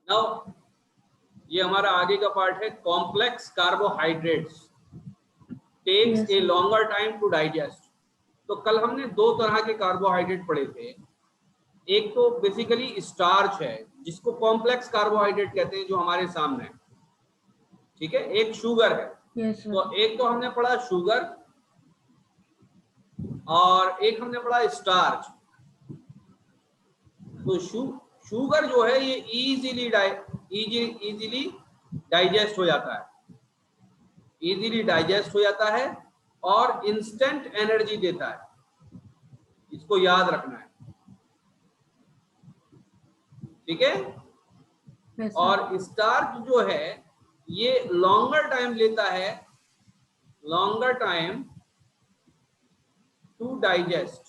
Now ये हमारा आगे का पार्ट है, complex carbohydrates takes a longer time to digest. तो कल हमने दो तरह के कार्बोहाइड्रेट पढ़े थे। एक तो बेसिकली स्टार्च है जिसको कॉम्प्लेक्स कार्बोहाइड्रेट कहते हैं, जो हमारे सामने है, ठीक है। एक शुगर है। तो एक तो हमने पढ़ा शुगर और एक हमने पढ़ा स्टार्च। तो शुगर जो है ये इजीली डाइजेस्ट हो जाता है, इजीली डाइजेस्ट हो जाता है और इंस्टेंट एनर्जी देता है, इसको याद रखना है, ठीक है। और स्टार्च जो है ये लॉन्गर टाइम लेता है, लॉन्गर टाइम टू डाइजेस्ट।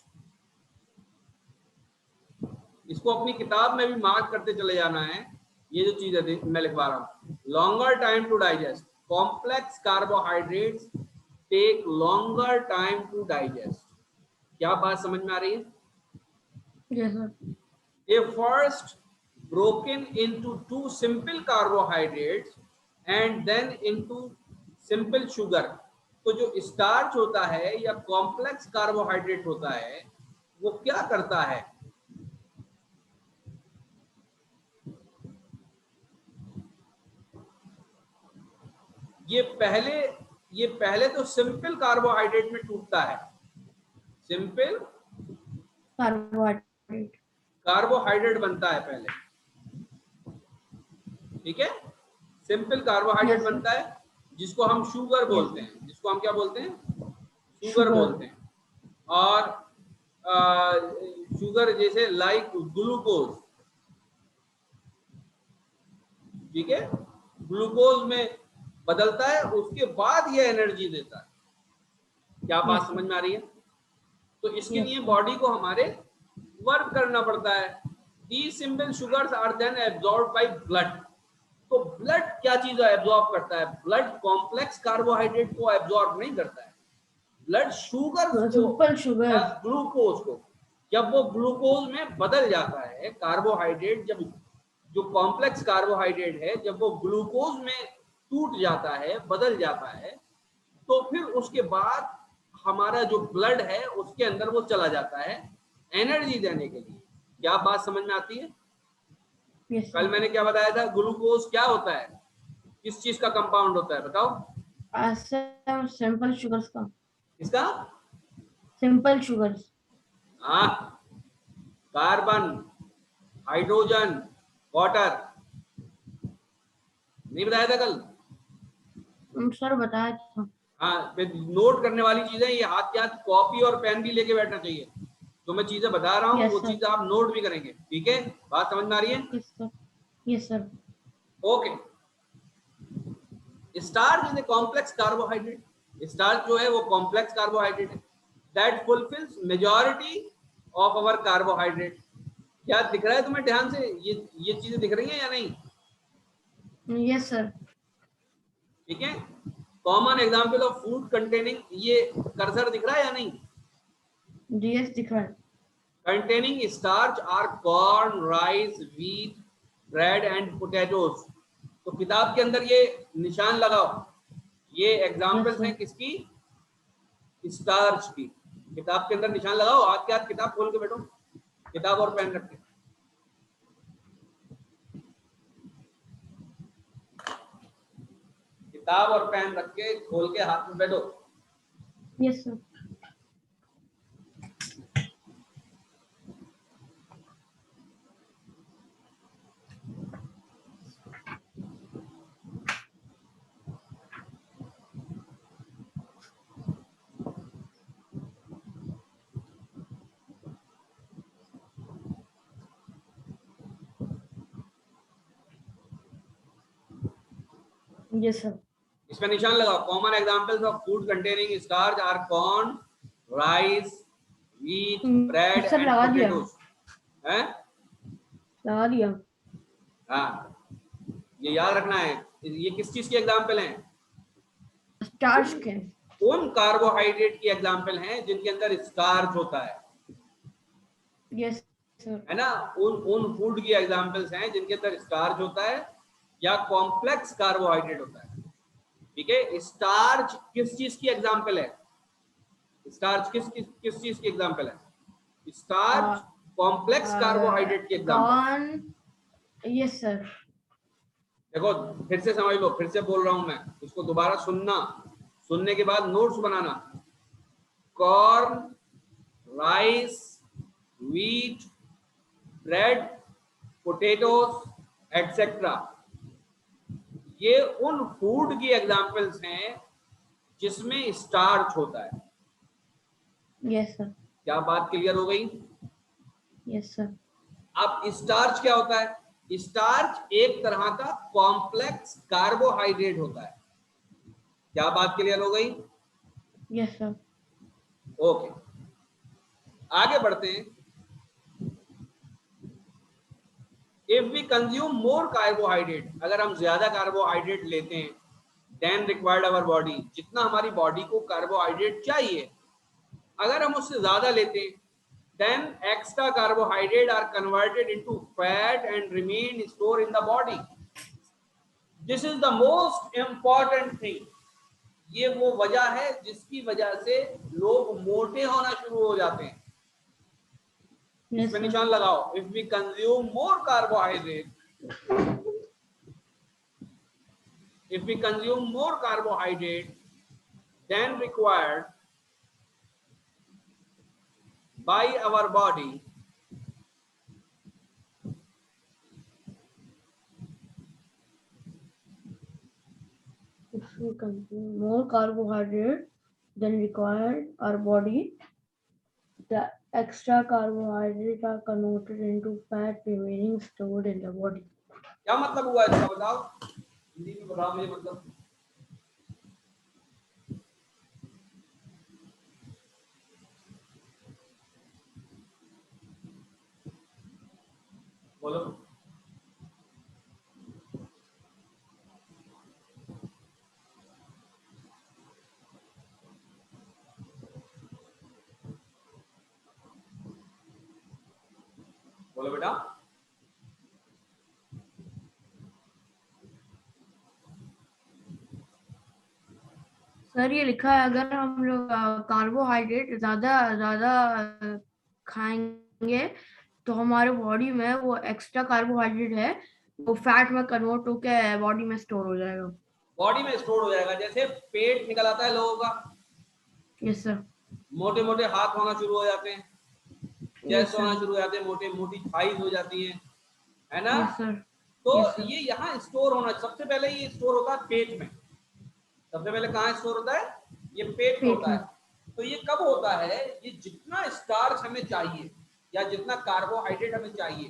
इसको अपनी किताब में भी मार्क करते चले जाना है, ये जो चीज है मैं लिखवा रहा हूं, longer time to digest, complex carbohydrates take longer time to digest. क्या बात समझ में आ रही है? Yes, sir. They first broken into two simple carbohydrates and then into simple sugar। तो जो स्टार्च होता है या कॉम्प्लेक्स कार्बोहाइड्रेट होता है वो क्या करता है, ये पहले तो सिंपल कार्बोहाइड्रेट में टूटता है, सिंपल कार्बोहाइड्रेट बनता है पहले, ठीक है। सिंपल कार्बोहाइड्रेट बनता है जिसको हम शुगर बोलते हैं, जिसको हम क्या बोलते हैं, शुगर बोलते हैं। और शुगर जैसे लाइक ग्लूकोज, ठीक है, ग्लूकोज में बदलता है, उसके बाद ये एनर्जी देता है। क्या बात समझ में आ रही है? तो इसके लिए बॉडी को हमारे वर्क करना पड़ता है। These simple sugars are then absorbed by blood। तो ब्लड क्या चीज एब्जॉर्ब करता है? ब्लड कॉम्प्लेक्स कार्बोहाइड्रेट को एब्जॉर्ब नहीं करता है, ब्लड शुगर ग्लूकोज को, जब वो ग्लूकोज में बदल जाता है कार्बोहाइड्रेट, जब जो कॉम्प्लेक्स कार्बोहाइड्रेट है जब वो ग्लूकोज में टूट जाता है, बदल जाता है, तो फिर उसके बाद हमारा जो ब्लड है उसके अंदर वो चला जाता है एनर्जी देने के लिए। क्या बात समझ में आती है? कल मैंने क्या बताया था, ग्लूकोज क्या होता है, किस चीज का कंपाउंड होता है बताओ? सिंपल शुगर्स का। इसका सिंपल शुगर्स, हाँ, कार्बन, हाइड्रोजन, वाटर। नहीं बताया था कल? सर बताया था। हाँ, नोट करने वाली चीजें ये, हाथ के हाथ कॉपी और पेन भी लेके बैठना चाहिए। तो मैं चीजें बता रहा हूँ, वो चीजें आप नोट भी करेंगे, ठीक है? बात समझ में आ रही है? Yes sir. Okay. Starch is a complex carbohydrate. Starch जो है वो कॉम्प्लेक्स कार्बोहाइड्रेट है that fulfils majority of our carbohydrate. क्या दिख रहा है तुम्हें ध्यान से? ये चीजें दिख रही हैं या नहीं? Yes sir. ठीक है। Common example of food containing, ये कर्सर दिख रहा है या नहीं? यस दिख रहा है। Containing starch are corn, rice, wheat, bread and potatoes. तो किताब के अंदर ये निशान लगाओ, ये एग्जाम्पल्स हैं किसकी? स्टार्च की। किताब के अंदर निशान लगाओ, हाथ के हाथ किताब खोल के बैठो, किताब और पेन रख के। किताब और पेन रख के खोल के हाथ में बैठो। Yes sir. Yes sir. इसमें निशान लगाओ, common examples of food containing starch are corn, rice, wheat, bread and potatoes. हैं? लगा दिया। हाँ, ये याद रखना है, ये किस चीज के एग्जांपल हैं? स्टार्च के। उन कार्बोहाइड्रेट की एग्जांपल हैं जिनके अंदर स्टार्च होता है। Yes sir. है ना। उन फूड की एग्जांपल्स हैं जिनके अंदर स्टार्च होता है या कॉम्प्लेक्स कार्बोहाइड्रेट होता है। ठीक है, स्टार्च किस चीज की एग्जांपल है? स्टार्च किस चीज की एग्जांपल है? स्टार्च कॉम्प्लेक्स कार्बोहाइड्रेट की एग्जांपल। कॉर्न। Yes sir. देखो फिर से समझ लो, फिर से बोल रहा हूं मैं, इसको दोबारा सुनना, सुनने के बाद नोट्स बनाना। Corn, rice, wheat, bread, potatoes etcetera, ये उन फूड की एग्जांपल्स हैं जिसमें स्टार्च होता है। Yes sir. क्या बात क्लियर हो गई? Yes sir. अब स्टार्च क्या होता है? स्टार्च एक तरह का कॉम्प्लेक्स कार्बोहाइड्रेट होता है। क्या बात क्लियर हो गई? Yes sir. ओके, आगे बढ़ते हैं। If we consume more carbohydrate, अगर हम ज्यादा कार्बोहाइड्रेट लेते हैं, देन रिक्वायर्ड आवर बॉडी, जितना हमारी बॉडी को कार्बोहाइड्रेट चाहिए, अगर हम उससे ज्यादा लेते हैं, then extra carbohydrate are converted into fat and remain stored in the body. This is the most important thing. ये वो वजह है जिसकी वजह से लोग मोटे होना शुरू हो जाते हैं। यस इसमें सर। निशान लगाओ। If we consume more carbohydrate, if we consume more carbohydrate than required by our body, If we consume more carbohydrate than required, our body, the extra carbohydrates are converted into fat remaining stored in the body. क्या मतलब हुआ इसका बताओ, हिंदी में बताओ मुझे। मतलब बोलो। बोलो बेटा। सर ये लिखा है अगर हम लोग कार्बोहाइड्रेट ज्यादा ज्यादा खाएंगे तो हमारे बॉडी में वो एक्स्ट्रा कार्बोहाइड्रेट है वो फैट में कन्वर्ट होकर बॉडी में स्टोर हो जाएगा। बॉडी में स्टोर हो जाएगा, जैसे पेट निकल आता है लोगों का, यस सर। मोटे मोटे हाथ होना शुरू हो जाते हैं, यस चेस्ट होना सर। शुरू हो जाते हैं, मोटे मोटी थाइज हो जाती है ना। Yes sir. तो यस सर। ये यहाँ स्टोर होना, सबसे पहले ये स्टोर होता है पेट में। सबसे पहले कहाँ स्टोर होता है? ये पेट में पेट होता में। है। तो ये कब होता है? ये जितना स्टार्च हमें चाहिए या जितना कार्बोहाइड्रेट हमें चाहिए,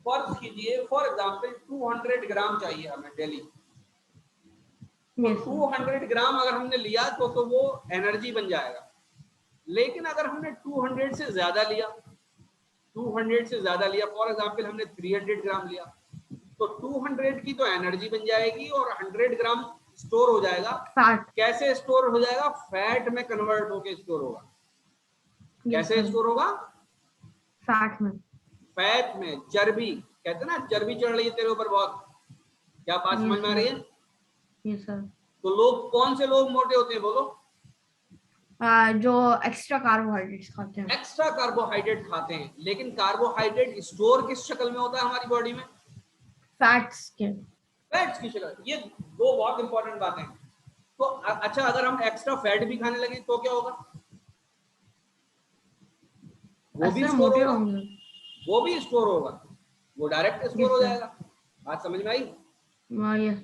फर्ज कीजिए फॉर एग्जांपल 200 ग्राम चाहिए हमें डेली, तो यस सर। 200 ग्राम अगर हमने लिया तो वो एनर्जी बन जाएगा। लेकिन अगर हमने 200 से ज्यादा लिया, 200 से ज्यादा लिया, फॉर एग्जांपल हमने 300 ग्राम लिया, तो 200 की तो एनर्जी बन जाएगी और 100 ग्राम स्टोर हो जाएगा। फैट। कैसे स्टोर हो जाएगा? फैट में कन्वर्ट होके स्टोर होगा। कैसे स्टोर होगा? फैट में। फैट में, चर्बी, कहते हैं ना चर्बी चढ़ रही है तेरे ऊपर बहुत। क्या बात समझ में आ रही है? Yes sir. तो लोग, कौन से लोग मोटे होते हैं बोलो? जो एक्स्ट्रा कार्बोहाइड्रेट्स खाते हैं। एक्स्ट्रा कार्बोहाइड्रेट खाते हैं, लेकिन कार्बोहाइड्रेट स्टोर किस शक्ल में होता है हमारी बॉडी में? फैट्स के। फैट्स की शक्ल। ये दो बहुत इंपॉर्टेंट बातें हैं। तो अच्छा, अगर हम एक्स्ट्रा फैट भी खाने लगे तो क्या होगा? वो भी स्टोर मोटे होगा, होंगे। वो भी स्टोर होगा, वो डायरेक्ट स्टोर हो जाएगा। बात समझ में आई?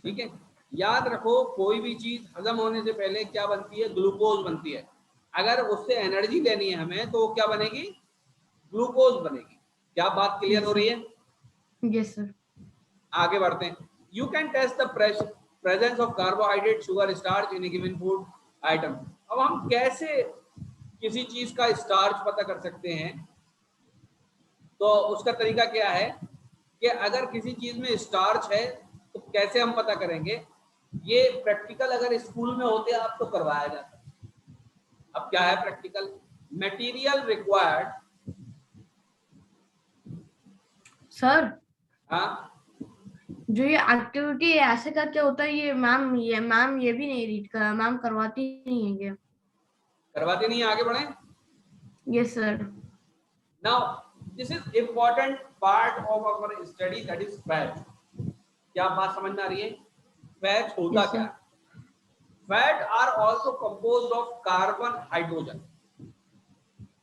ठीक है, याद रखो कोई भी चीज हजम होने से पहले क्या बनती है? ग्लूकोज बनती है। अगर उससे एनर्जी लेनी है हमें तो क्या बनेगी? ग्लूकोज बनेगी। क्या बात क्लियर हो रही है? Yes sir. आगे बढ़ते हैं। You can test the presence of carbohydrate, sugar, starch in a given food item. अब हम कैसे किसी चीज का स्टार्च पता कर सकते हैं? तो उसका तरीका क्या है कि अगर किसी चीज में स्टार्च है तो कैसे हम पता करेंगे? ये प्रैक्टिकल अगर स्कूल में होते आप तो करवाया जाता। अब क्या है प्रैक्टिकल? मटेरियल रिक्वायर्ड सर हाँ, जो ये एक्टिविटी ऐसे करके होता है, ये मैम ये भी नहीं रीड कर, मैम करवाती नहीं है ये। करवाते नहीं, आगे बढ़े। Yes sir. Now this is important part of our study, that is fat. क्या बात समझ में आ रही है? फैट होता यस क्या सर। है? Fat are also composed of carbon, hydrogen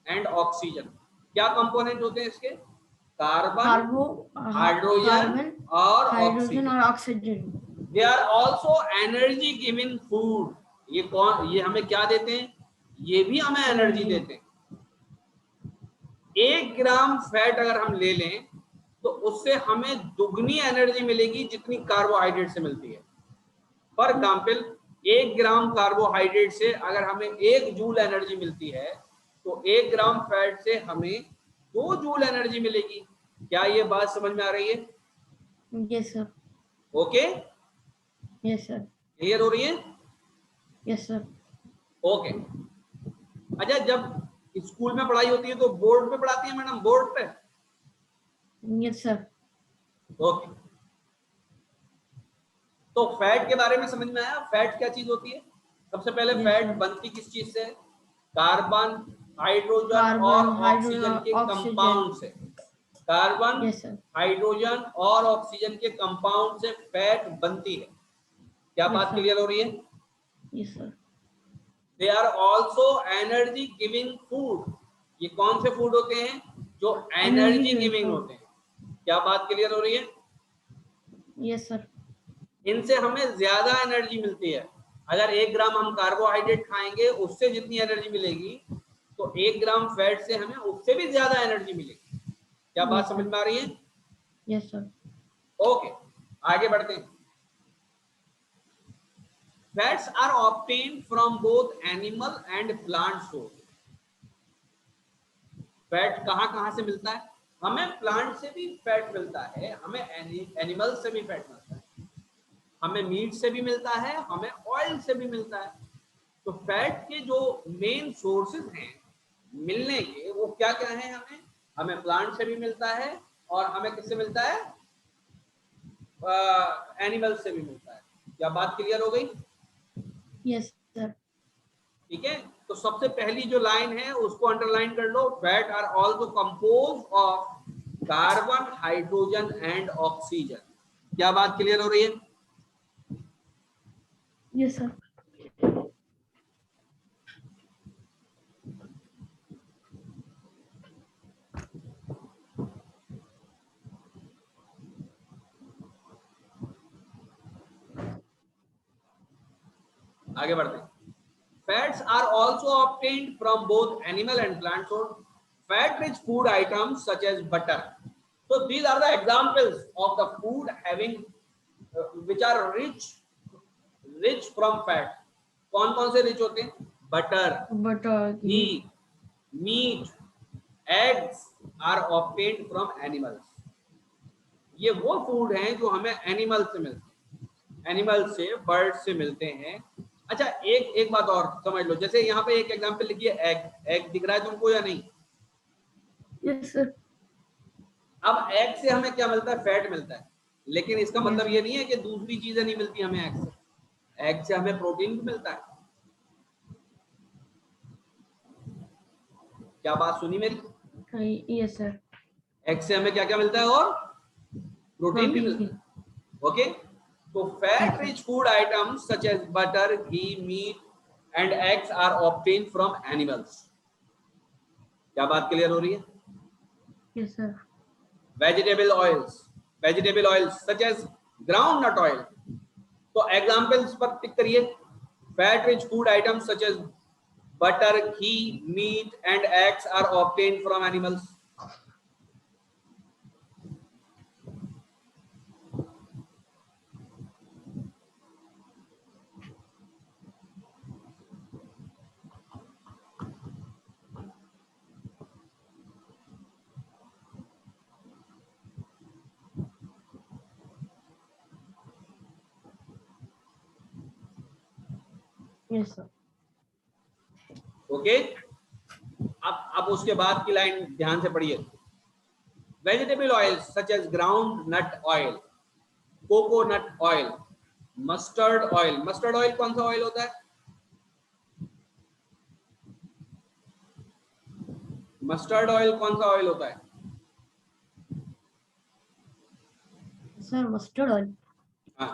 and oxygen. क्या कंपोनेंट होते हैं इसके? कार्बन, हाइड्रोजन कार्बन, और हाइड्रोजन ऑक्सीजन। और oxygen. They are also energy giving food. ये हमें क्या देते हैं? ये भी हमें एनर्जी एनर्जी। देते हैं। 1 ग्राम फैट अगर हम ले लें तो उससे हमें दुगनी एनर्जी मिलेगी जितनी कार्बोहाइड्रेट से मिलती है। फॉर एग्जाम्पल, 1 ग्राम कार्बोहाइड्रेट से अगर हमें 1 जूल एनर्जी मिलती है, तो 1 ग्राम फैट से हमें 2 जूल एनर्जी मिलेगी। क्या ये बात समझ में आ रही है? Yes sir. Okay, yes sir. Clear हो रही है? Yes sir. ओके। अच्छा, जब स्कूल में पढ़ाई होती है तो बोर्ड पे पढ़ाती है मैडम, बोर्ड पे? Yes sir. ओके, तो फैट के बारे में समझ में आया। फैट क्या चीज होती है? सबसे पहले Yes, फैट sir. बनती किस चीज से? कार्बन, हाइड्रोजन और कार्बन, ऑक्सीजन के हाइड्रोजन, ऑक्सीजन। कंपाउंड से। Carbon, yes sir. हाइड्रोजन और ऑक्सीजन के कंपाउंड से फैट बनती है। क्या यस बात सर। क्लियर हो रही है? Yes sir. They are also energy giving food. ये कौन से फूड होते हैं? जो energy energy giving giving food. होते हैं। क्या बात क्लियर हो रही है? Yes sir. इनसे हमें ज्यादा एनर्जी मिलती है। अगर 1 ग्राम हम कार्बोहाइड्रेट खाएंगे उससे जितनी एनर्जी मिलेगी, तो 1 ग्राम फैट से हमें उससे भी ज्यादा एनर्जी मिलेगी। क्या बात समझ में आ रही है? Yes sir. ओके, आगे बढ़ते हैं। Fats are obtained from both animal and plant source. Fat कहाँ कहाँ से मिलता है? हमें प्लांट से भी फैट मिलता है, हमें एनिमल से भी फैट मिलता है, हमें मीट से भी मिलता है, हमें ऑयल से भी मिलता है। तो फैट के जो मेन सोर्सेज हैं मिलने के, वो क्या क्या है? हमें प्लांट से भी मिलता है और हमें किससे मिलता है? एनिमल से भी मिलता है। क्या बात क्लियर हो गई? Yes sir. ठीक है, तो सबसे पहली जो लाइन है उसको अंडरलाइन कर लो। Fat are also compose of carbon, hydrogen and oxygen. क्या बात क्लियर हो रही है? Yes sir. आगे बढ़ते हैं। Fats are also obtained from both animal and plant source. Fat-rich food items such as butter. So these are the examples of the food having which are rich from fat. कौन कौन से rich होते हैं? Butter, butter, ghee, meat, eggs are obtained from animals. ये वो food हैं जो हमें एनिमल से मिलते हैं, एनिमल से, बर्ड से मिलते हैं। अच्छा, एक बात और समझ लो। जैसे यहाँ पे एक एग्जांपल लिखिए, एग। एग दिख रहा है तुमको या नहीं? Yes sir. अब एग से हमें क्या मिलता है? फैट मिलता है। लेकिन इसका Yes, मतलब sir. ये नहीं है कि दूसरी चीजें नहीं मिलती हमें एग से। एग से हमें प्रोटीन भी मिलता है। क्या बात सुनी मेरी? Yes sir. एग से हमें क्या क्या मिलता है? और प्रोटीन भी मिलता प्रोटीन। है। ओके, तो fat rich food items such as butter, ghee, meat and eggs are obtain from animals. क्या बात क्लियर हो रही है? Yes sir. Vegetable oils such as groundnut oil. तो एग्जांपल्स पर टिक करिए। Fat rich food items such as butter, ghee, meat and eggs are obtain from animals. Yes sir. Okay, अब उसके बाद की लाइन ध्यान से पढ़िए। Vegetable oil such as groundnut oil, coconut oil, mustard oil. Mustard oil कौन सा oil होता है? मस्टर्ड ऑयल कौन सा ऑयल होता है? Sir mustard oil. हाँ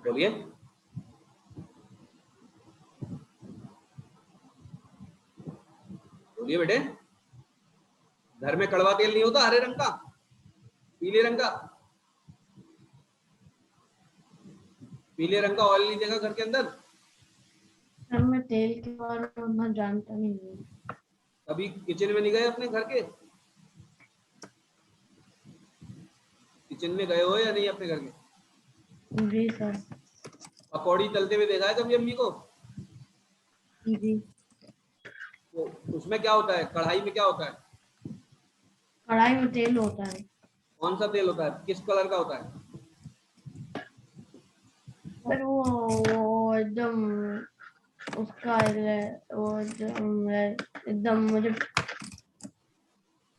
बोलिए। बोलिए बेटे। घर में कड़वा तेल नहीं होता हरे रंग का, पीले रंग का? पीले रंग का ऑयल नहीं देखा घर के अंदर? सर मैं तेल के बारे में उतना जानता नहीं हूँ। कभी किचन में नहीं गए अपने घर के? किचन में गए हो या नहीं अपने घर के? जी सर। पकौड़ी तलते हुए देखा है कभी अम्मी को? जी। तो उसमें क्या होता है, कढ़ाई में क्या होता है? कढ़ाई में तेल होता है। कौन सा तेल होता है, किस कलर का होता है? सर वो एकदम उसका वो एकदम मुझे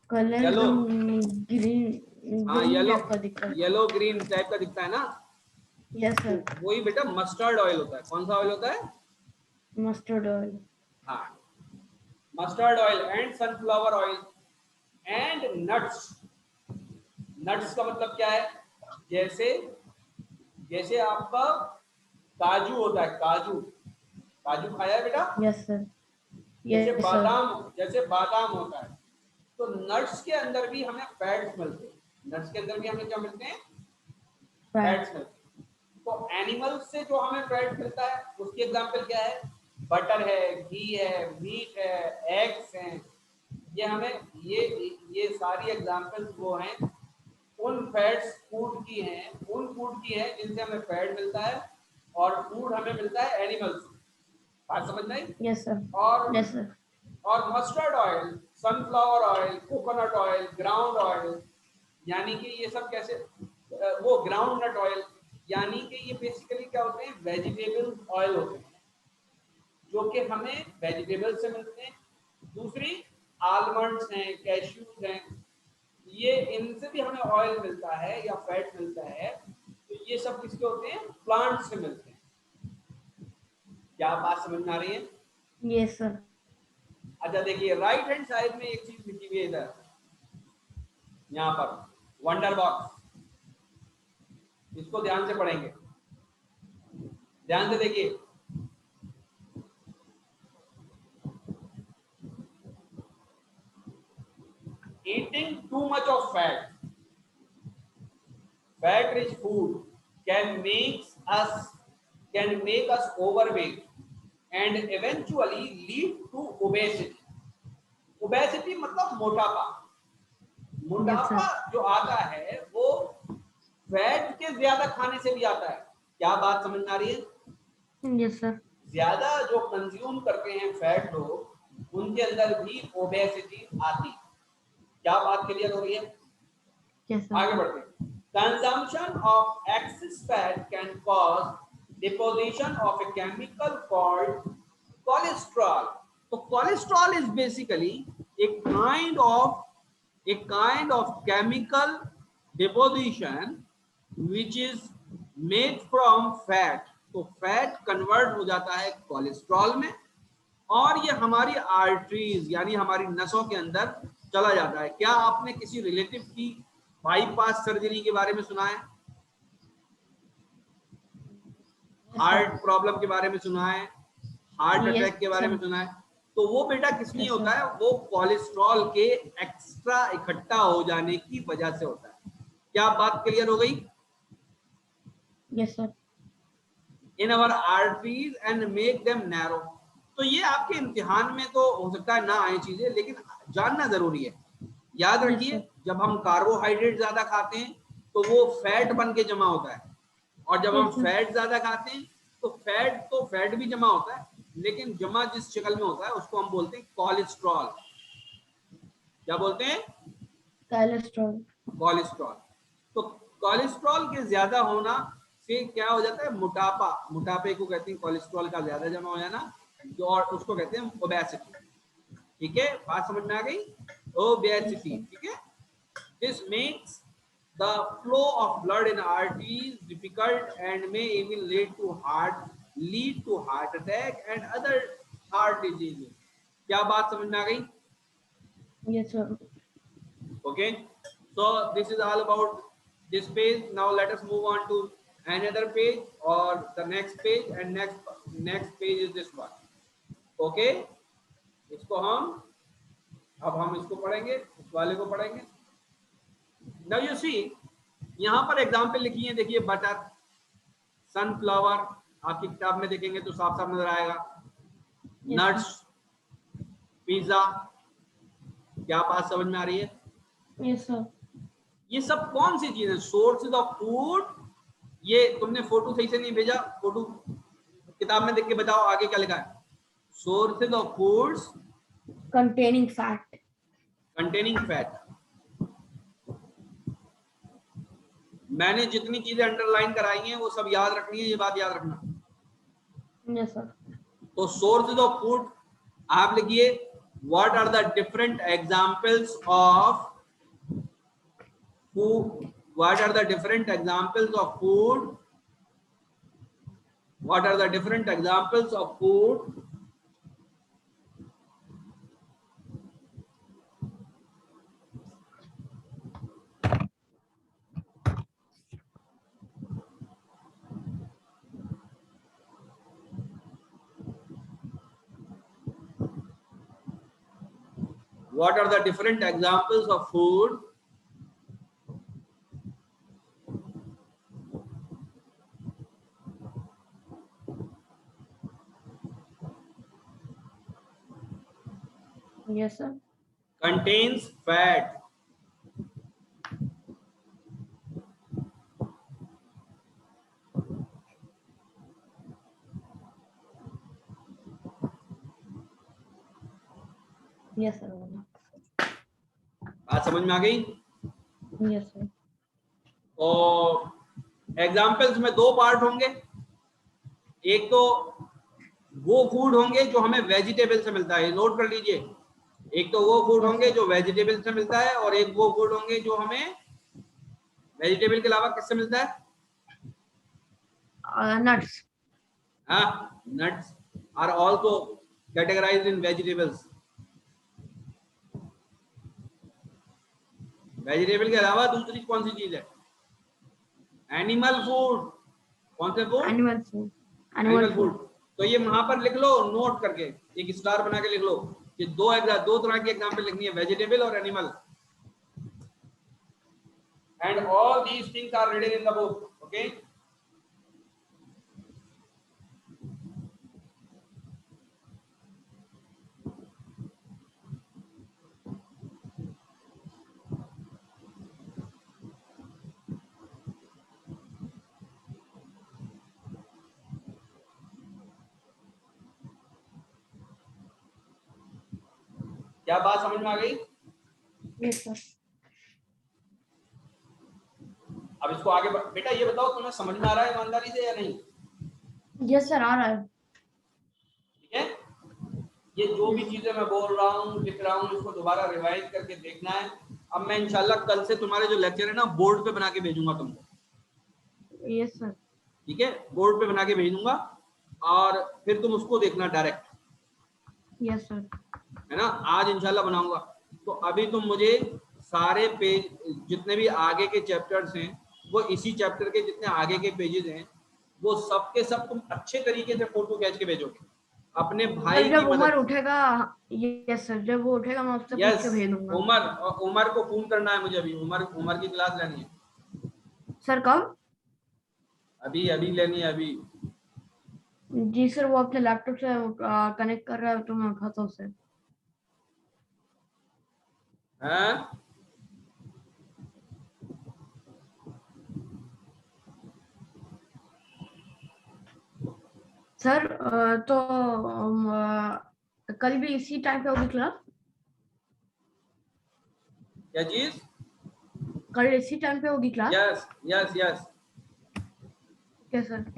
कलर येलो। एकदम ग्रीन हाँ ग्रीन येलो, टाइप का दिखता है। येलो ग्रीन टाइप का दिखता है ना? यस तो सर। वही बेटा मस्टर्ड ऑयल होता है। कौन सा ऑयल होता है? Mustard oil. हाँ, mustard oil and sunflower oil and nuts. Nuts का मतलब क्या है? जैसे जैसे आपका काजू होता है, काजू, काजू खाया है बेटा? Yes sir. जैसे यस सर। बादाम, जैसे बादाम होता है। तो नट्स के अंदर भी हमें फैट्स मिलते हैं। नट्स के अंदर भी हमें क्या मिलते हैं? फैट्स मिलते हैं। तो एनिमल से जो हमें फैट मिलता है उसकी एग्जांपल क्या है? बटर है, घी है, मीट है, एग्स हैं। ये हमें ये सारी एग्जांपल्स वो हैं उन फैट्स फूड की हैं, उन फूड की हैं जिनसे हमें फैट मिलता है और फूड हमें मिलता है एनिमल्स। बात समझ में आई? Yes sir. और यस सर। और mustard oil, sunflower oil, coconut oil, ground oil, यानी कि ये सब कैसे, वो ग्राउंड नट ऑयल, यानी कि ये बेसिकली क्या होते हैं? वेजिटेबल ऑयल होते हैं जो कि हमें वेजिटेबल से मिलते हैं। दूसरी आलमंड्स हैं, कैश्यूज हैं, ये इनसे भी हमें ऑयल मिलता है या फैट मिलता है। तो ये सब किसके होते हैं? प्लांट से मिलते हैं। क्या बात समझ में आ रही है? Yes sir. अच्छा देखिए राइट हैंड साइड में एक चीज लिखी हुई है इधर, यहाँ पर वंडर बॉक्स। इसको ध्यान से पढ़ेंगे, ध्यान से देखिए। Eating too much of fat rich food can make us overweight and eventually lead to obesity. Obesity मतलब मोटापा। मोटापा जो आता है वो फैट के ज्यादा खाने से भी आता है। क्या बात समझ में आ रही है? Yes sir. ज्यादा जो कंज्यूम करते हैं फैट लोग, उनके अंदर भी ओबेसिटी आती है। क्या बात क्लियर हो रही है? Yes sir. आगे बढ़ते हैं। Consumption of excess fat can cause deposition of a chemical called cholesterol. तो cholesterol is basically a kind of chemical deposition which is made from fat। तो फैट कन्वर्ट हो जाता है कोलेस्ट्रॉल में और ये हमारी आर्टरीज यानी हमारी नसों के अंदर चला जाता है। क्या आपने किसी रिलेटिव की बाईपास सर्जरी के बारे में सुना है? हार्ट प्रॉब्लम के बारे में सुना है? हार्ट अटैक के बारे में सुना है? तो वो बेटा किस लिए होता है? वो कोलेस्ट्रॉल के एक्स्ट्रा इकट्ठा हो जाने की वजह से होता है। क्या बात क्लियर हो गई? Yes sir. In our arteries and make them narrow. तो ये आपके इम्तिहान में तो हो सकता है ना आए चीजें, लेकिन जानना जरूरी है। याद रखिए जब हम कार्बोहाइड्रेट ज्यादा खाते हैं तो वो फैट बन के जमा होता है, और जब हम फैट ज्यादा खाते हैं तो फैट भी जमा होता है, लेकिन जमा जिस शक्ल में होता है उसको हम बोलते हैं कोलेस्ट्रॉल। क्या बोलते हैं? कोलेस्ट्रॉल। कोलेस्ट्रॉल। तो कोलेस्ट्रॉल के ज्यादा होना से क्या हो जाता है? मोटापा। मोटापे को कहते हैं कोलेस्ट्रॉल का ज्यादा जमा हो जाना, और उसको कहते हैं ओबेसिटी। ठीक है, बात समझ में आ गई? ओबेसिटी, ठीक है। This makes the flow of blood in arteries difficult and may even lead to heart attack and other heart diseases. क्या बात समझ में आ गई? Yes, sir. Okay, so this is all about this page. Now let us move on to another page or the next page, and next page is this one. Okay, इसको हम इसको पढ़ेंगे, इस वाले को पढ़ेंगे। Now you see, यहाँ पर एग्जाम्पल लिखी है, देखिए बटर, सनफ्लावर, आपकी किताब में देखेंगे तो साफ साफ नजर आएगा। नट्स, पिज्जा, क्या बात समझ में आ रही है? Yes, sir. ये सब कौन सी चीज है? Sources of food. ये तुमने फोटो सही से नहीं भेजा, फोटो किताब में देख के बताओ आगे क्या लिखा है। Sources of foods Containing fat. Containing fat. मैंने जितनी चीजें अंडरलाइन कराई हैं वो सब याद रखनी है, ये बात याद रखना। Yes, sir. तो सोर्सेज ऑफ फूड आप लिखिए, what are the different examples of food, what are the different examples of food, what are the different examples of food what are the different examples of food Yes, sir. contains fat? Yes, sir. बात समझ में आ गई? Yes, sir. और examples में दो part होंगे, एक तो वो फूड होंगे जो हमें वेजिटेबल से मिलता है, नोट कर लीजिए। एक तो वो फूड होंगे जो वेजिटेबल से मिलता है, और एक वो फूड होंगे जो हमें वेजिटेबल के अलावा किससे मिलता है? Nuts. हाँ, nuts are also categorized in vegetables. Vegetable के अलावा दूसरी कौन सी चीज है? Animal food. कौन से food? Animal food. Animal food. तो ये वहां पर लिख लो, नोट करके एक स्टार बना के लिख लो कि दो तरह की एग्जांपल लिखनी है, वेजिटेबल और animal. And all these things are written in the book. Okay, क्या बात समझ में आ गई? Yes, sir. अब इसको आगे बेटा ये बताओ, तुम्हें समझ में आ रहा है ईमानदारी से या नहीं? Yes, sir. आ रहा है। ठीक है, ये जो भी चीजें मैं बोल रहा हूँ, लिख रहा हूँ, इसको दोबारा रिवाइज करके देखना है। अब मैं इंशाल्लाह कल से तुम्हारे जो लेक्चर है ना, बोर्ड पे बना के भेजूंगा तुमको। Yes, sir. ठीक है, बोर्ड पे बना के भेज दूंगा और फिर तुम उसको देखना डायरेक्ट। Yes, sir. है ना, आज इंशाल्लाह बनाऊंगा। तो अभी तुम मुझे सारे पेज, जितने भी आगे के चैप्टर्स हैं, वो इसी चैप्टर के जितने आगे के पेजेस हैं, वो सब के सब तुम अच्छे तरीके से फोटो खींच के भेजोगे अपने भाई जब की उमर मदद। उठेगा, यस सर, जब वो उठेगा मैं उससे पूछ के भेज दूंगा। उमर को फोन करना है मुझे अभी, उमर की क्लास लेनी है। सर कब? अभी लेनी है अभी। जी सर, वो अपने लैपटॉप से कनेक्ट कर रहा है तो मैं उठाता हूँ उसे। हैं? सर तो कल भी इसी टाइम पे होगी क्लास? क्या चीज? कल इसी टाइम पे होगी क्लास? Yes yes yes. क्या सर?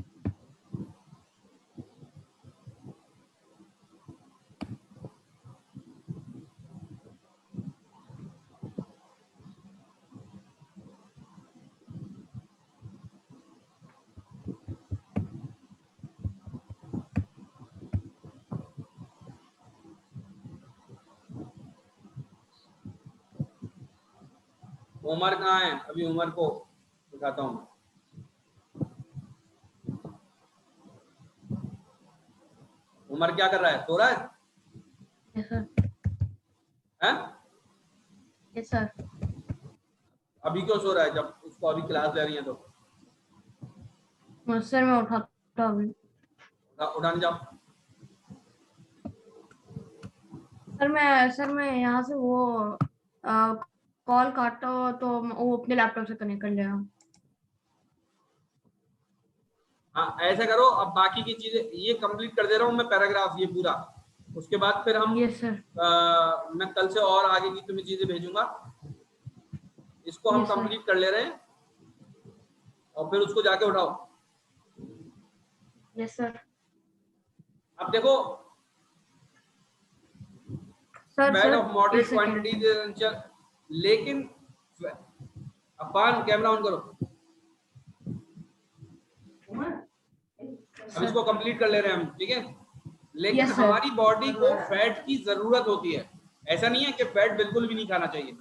उमर कहाँ है? अभी उमर को दिखाता हूँ। उमर क्या कर रहा है? सो रहा है? Yes sir. हैं? Yes sir. अभी क्यों सो रहा है जब उसको अभी क्लास ले रही है तो? सर मैं उठाता हूँ। उठाने जाओ। सर मैं यहाँ से वो कॉल काटता हूँ तो वो अपने लैपटॉप से कनेक्ट कर जाएगा। हाँ ऐसा करो, अब बाकी की चीजें ये कंप्लीट कर दे रहा हूँ मैं, पैराग्राफ ये पूरा। उसके बाद फिर हम यस सर। मैं कल से और आगे की तुम्हें चीजें भेजूंगा। इसको हम यस सर। कंप्लीट कर ले रहे हैं और फिर उसको जाके उठाओ। Yes sir. अब देखो, sir fat sir of moderate एक सेकंड। क्वांटिटी, लेकिन अपान कैमरा ऑन करो। अब इसको कंप्लीट कर ले रहे हैं हम, ठीक है। लेकिन Yes, sir. हमारी बॉडी को फैट की जरूरत होती है। ऐसा नहीं है कि फैट बिल्कुल भी नहीं खाना चाहिए,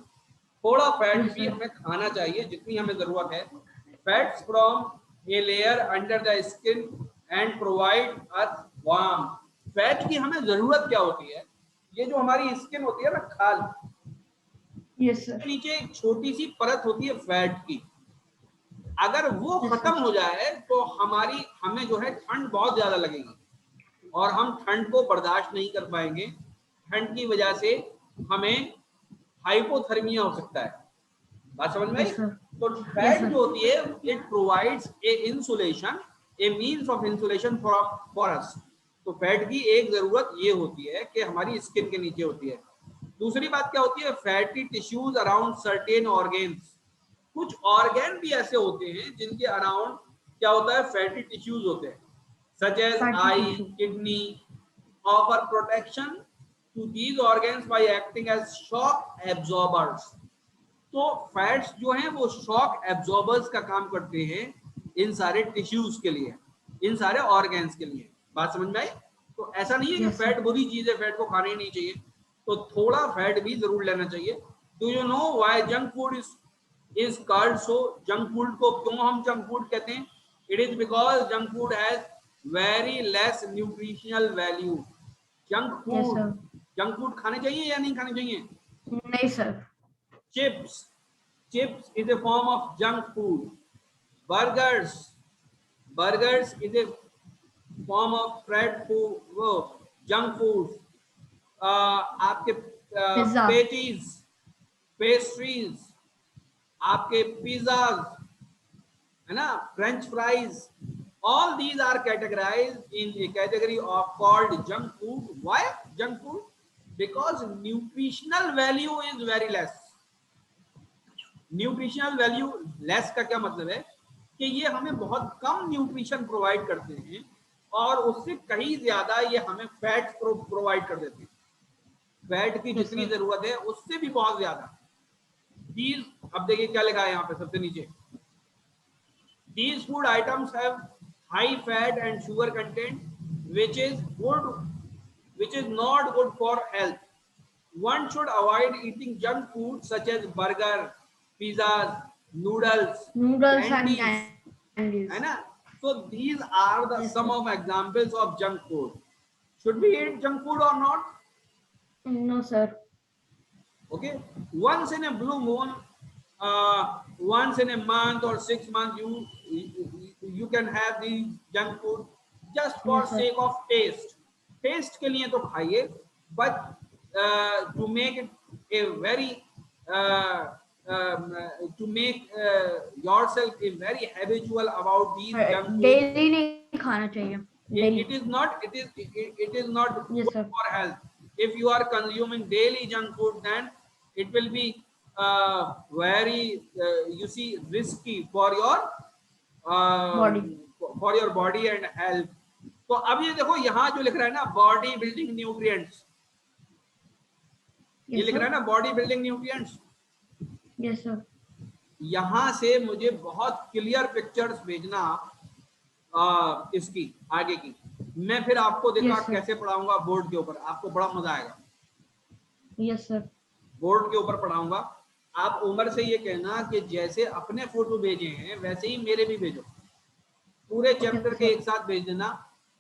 थोड़ा फैट Yes, भी sir. हमें खाना चाहिए जितनी हमें जरूरत है। Fats from a layer under the skin and provide us warm. Fat की हमें जरूरत क्या होती है? ये जो हमारी स्किन होती है ना, खाल, Yes, sir. नीचे एक छोटी सी परत होती है फैट की, अगर वो Yes, खत्म sir. हो जाए तो हमें जो है ठंड बहुत ज्यादा लगेगी और हम ठंड को बर्दाश्त नहीं कर पाएंगे। ठंड की वजह से हमें हाइपोथर्मिया हो सकता है। बात समझ में आई? Yes, sir. तो Yes, फैट sir. जो होती है, it provides a insulation, a means of insulation for us. तो फैट की एक जरूरत ये होती है कि हमारी स्किन के नीचे होती है। दूसरी बात क्या होती है? Fatty tissues around certain organs. कुछ ऑर्गेन भी ऐसे होते हैं जिनके अराउंड क्या होता है? फैटी टिश्यूज होते हैं, सच एज Fatty आई, tissue. Kidney, offer protection to these organs by acting as shock absorbers. तो फैट्स जो हैं वो शॉक एब्जॉर्बर्स का काम करते हैं इन सारे टिश्यूज के लिए, इन सारे ऑर्गेन्स के लिए। बात समझ में आई? तो ऐसा नहीं है कि Yes, sir. फैट बुरी चीज है, फैट को खाना ही नहीं चाहिए, तो थोड़ा फैट भी जरूर लेना चाहिए। Do you know why junk food is called so? Junk food को क्यों हम जंक फूड कहते हैं? It is because junk food has very less nutritional value. Junk Yes, food, sir. Junk food खाने चाहिए या नहीं खाने चाहिए? नहीं sir. Chips, chips is a form of junk food. Burgers, burgers is a form of fried food, वो junk food. आपके pizza. Patties, pastries, आपके पिज्जाज, है ना, French fries, all these are categorized in a category of called junk food. Why junk food? Because nutritional value is very less. Nutritional value less का क्या मतलब है? कि ये हमें बहुत कम न्यूट्रिशन प्रोवाइड करते हैं और उससे कहीं ज्यादा ये हमें फैट प्रोवाइड कर देते हैं। फैट की जितनी जरूरत है उससे भी बहुत ज्यादा। दीज, अब देखिए क्या लिखा है यहाँ पे सबसे नीचे, these food items have high fat and sugar content which is good, which is not good for health. One should avoid eating junk food such as burger, pizzas, noodles, noodles and candies, candies. है ना? So these are the Yes, some sir. of examples of junk food. Should we eat junk food or not? No sir. Okay, once in a blue moon, once in a month or 6 months, you can have the junk food just for Yes, sir. sake of taste. Taste के लिए तो खाइए, but to make it a very to make yourself a very habitual about these junk food. Daily नहीं खाना चाहिए। It is not, it is not Yes, good sir. for health. If you are consuming daily junk food, then it will be very you see risky for your Body. for your body and health. तो अब ये देखो यहाँ जो लिख रहा है ना, बॉडी बिल्डिंग न्यूट्रिएंट्स, ये Yes, लिख रहा है sir. ना body building nutrients. Yes, sir. यहाँ से मुझे बहुत क्लियर पिक्चर्स भेजना इसकी आगे की। मैं फिर आपको देखा Yes, sir. कैसे पढ़ाऊंगा बोर्ड के ऊपर, आपको बड़ा मजा आएगा। Yes, sir. बोर्ड के ऊपर पढ़ाऊंगा आप उमर से ये कहना कि जैसे अपने फोटो भेजे हैं वैसे ही मेरे भी भेजो, पूरे चैप्टर के sir. एक साथ भेज देना,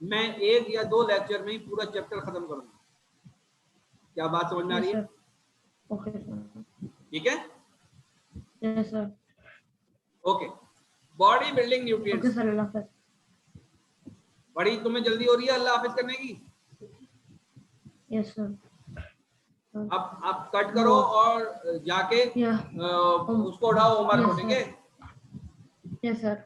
मैं 1 या 2 लेक्चर में ही पूरा चैप्टर खत्म करूंगा। क्या बात समझ में आ Yes, रही है? sir. Okay, sir. ठीक है, Yes, sir. Okay. Body building Okay, nutrients, sir. Allah Hafiz. बड़ी तुम्हें जल्दी हो रही है अल्लाह हाफिज करने की? Yes, sir. अब आप कट करो और जाके Yeah. उसको उठाओ उमर को, Yes, ठीक है? sir. Yes, sir.